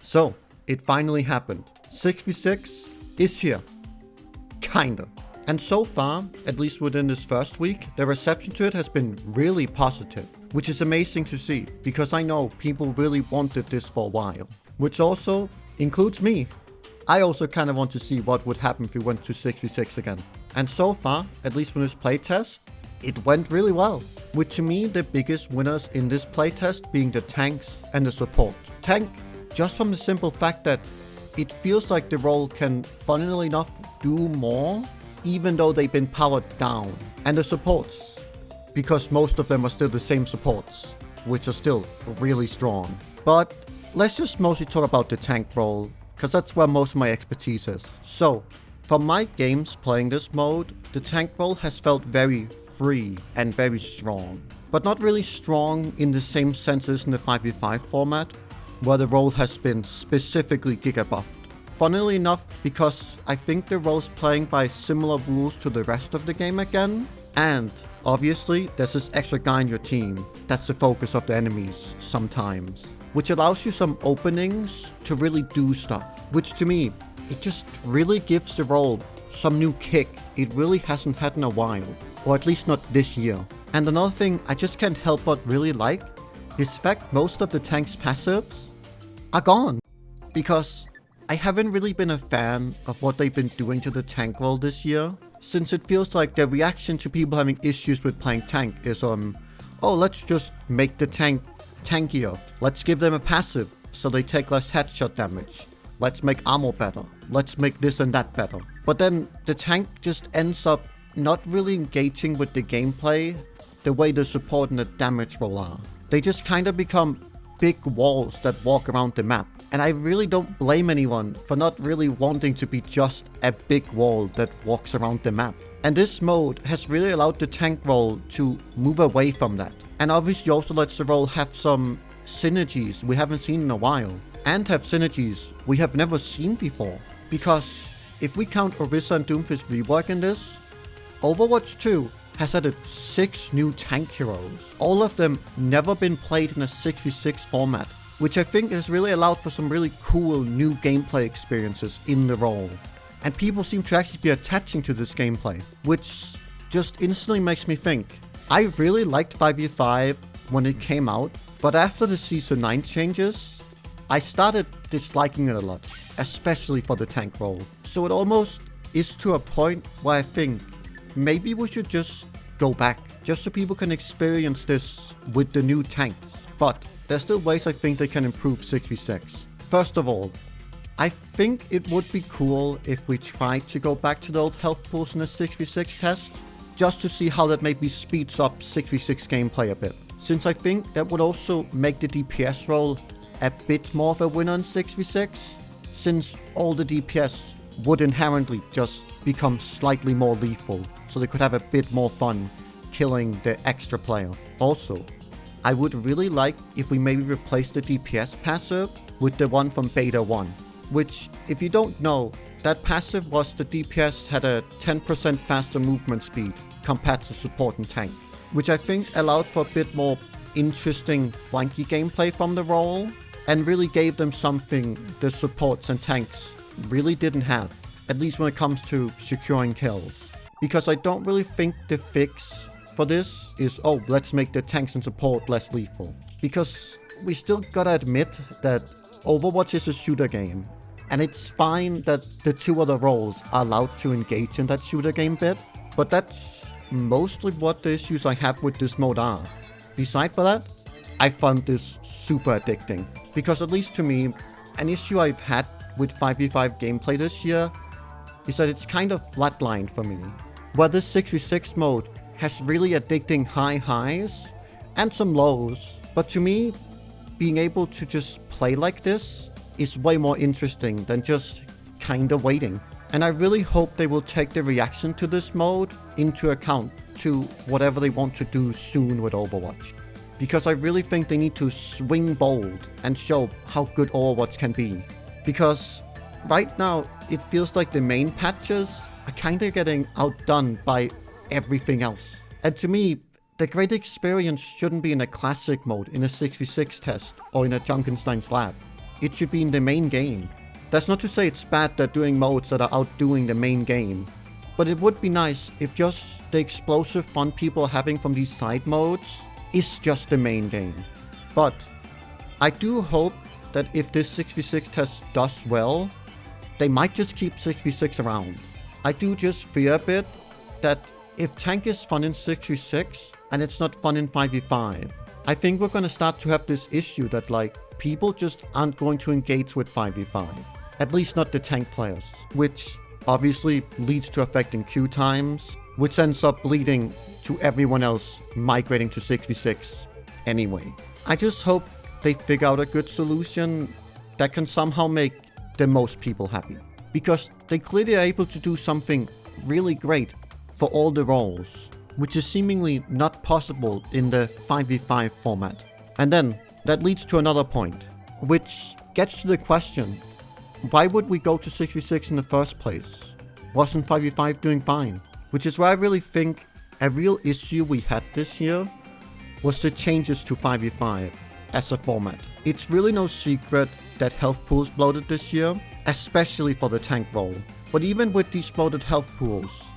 So, it finally happened. 6v6 is here. Kinda. And so far, at least within this first week, the reception to it has been really positive, which is amazing to see, because I know people really wanted this for a while. Which also includes me. I also kind of want to see what would happen if we went to 6v6 again. And so far, at least from this playtest, it went really well. With to me, the biggest winners in this playtest being the tanks and the support. Tank, just from the simple fact that it feels like the role can, funnily enough, do more, even though they've been powered down. And the supports, because most of them are still the same supports, which are still really strong. But let's just mostly talk about the tank role, because that's where most of my expertise is. So, from my games playing this mode, the tank role has felt very free and very strong. But not really strong in the same sense as in the 5v5 format, where the role has been specifically giga buffed. Funnily enough, because I think the role's playing by similar rules to the rest of the game again, and obviously there's this extra guy in your team that's the focus of the enemies sometimes, which allows you some openings to really do stuff, which to me, it just really gives the role some new kick it really hasn't had in a while, or at least not this year. And another thing I just can't help but really like is the fact most of the tank's passives are gone, because I haven't really been a fan of what they've been doing to the tank role this year, since it feels like the reaction to people having issues with playing tank is oh, let's just make the tank tankier. Let's give them a passive so they take less headshot damage. Let's make armor better. Let's make this and that better. But then the tank just ends up not really engaging with the gameplay the way the support and the damage roll are. They just kind of become big walls that walk around the map. And I really don't blame anyone for not really wanting to be just a big wall that walks around the map. And this mode has really allowed the tank role to move away from that. And obviously also lets the role have some synergies we haven't seen in a while. And have synergies we have never seen before. Because if we count Orisa and Doomfist rework in this, Overwatch 2 has added 6 new tank heroes. All of them never been played in a 6v6 format, which I think has really allowed for some really cool new gameplay experiences in the role. And people seem to actually be attaching to this gameplay, which just instantly makes me think. I really liked 5v5 when it came out, but after the Season 9 changes, I started disliking it a lot, especially for the tank role. So it almost is to a point where I think maybe we should just go back, just so people can experience this with the new tanks. But there's still ways I think they can improve 6v6. First of all, I think it would be cool if we tried to go back to the old health pools in a 6v6 test, just to see how that maybe speeds up 6v6 gameplay a bit. Since I think that would also make the DPS role a bit more of a winner in 6v6, since all the DPS would inherently just become slightly more lethal, so they could have a bit more fun killing the extra player. Also, I would really like if we maybe replace the DPS passive with the one from Beta 1, which, if you don't know, that passive was the DPS had a 10% faster movement speed compared to support and tank, which I think allowed for a bit more interesting flanky gameplay from the role, and really gave them something the supports and tanks really didn't have, at least when it comes to securing kills. Because I don't really think the fix for this is, oh, let's make the tanks and support less lethal. Because we still gotta admit that Overwatch is a shooter game, and it's fine that the two other roles are allowed to engage in that shooter game bit, but that's mostly what the issues I have with this mode are. Besides for that, I found this super addicting, because at least to me, an issue I've had with 5v5 gameplay this year is that it's kind of flatlined for me, where this 6v6 mode has really addicting high highs and some lows, but to me, being able to just play like this is way more interesting than just kinda waiting. And I really hope they will take the reaction to this mode into account to whatever they want to do soon with Overwatch. Because I really think they need to swing bold and show how good Overwatch can be. Because right now, it feels like the main patches are kinda getting outdone by everything else. And to me, the great experience shouldn't be in a classic mode, in a 6v6 test, or in a Junkenstein's lab. it should be in the main game. That's not to say it's bad they're doing modes that are outdoing the main game, but it would be nice if just the explosive fun people are having from these side modes is just the main game. But I do hope that if this 6v6 test does well, they might just keep 6v6 around. I do just fear a bit that if tank is fun in 6v6 and it's not fun in 5v5, I think we're gonna start to have this issue that like people just aren't going to engage with 5v5. At least not the tank players, which obviously leads to affecting queue times, which ends up leading to everyone else migrating to 6v6 anyway. I just hope they figure out a good solution that can somehow make the most people happy. Because they clearly are able to do something really great for all the roles, which is seemingly not possible in the 5v5 format. And then that leads to another point, which gets to the question, why would we go to 6v6 in the first place? Wasn't 5v5 doing fine? Which is why I really think a real issue we had this year was the changes to 5v5 as a format. It's really no secret that health pools bloated this year, especially for the tank role. But even with these bloated health pools,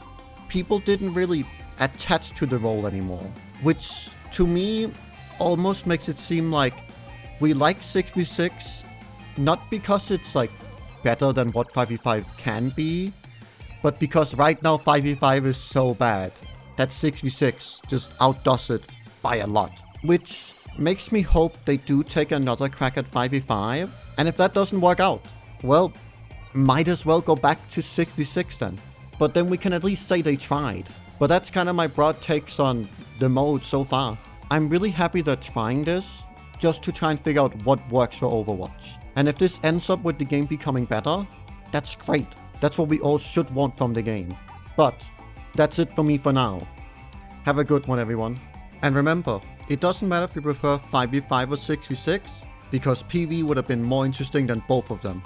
people didn't really attach to the role anymore, which to me almost makes it seem like we like 6v6 not because it's like better than what 5v5 can be, but because right now 5v5 is so bad that 6v6 just outdoes it by a lot. Which makes me hope they do take another crack at 5v5, and if that doesn't work out, well, might as well go back to 6v6 then. But then we can at least say they tried. But that's kind of my broad takes on the mode so far. I'm really happy they're trying this, just to try and figure out what works for Overwatch. And if this ends up with the game becoming better, that's great. That's what we all should want from the game. But that's it for me for now. Have a good one, everyone. And remember, it doesn't matter if you prefer 5v5 or 6v6, because PV would have been more interesting than both of them.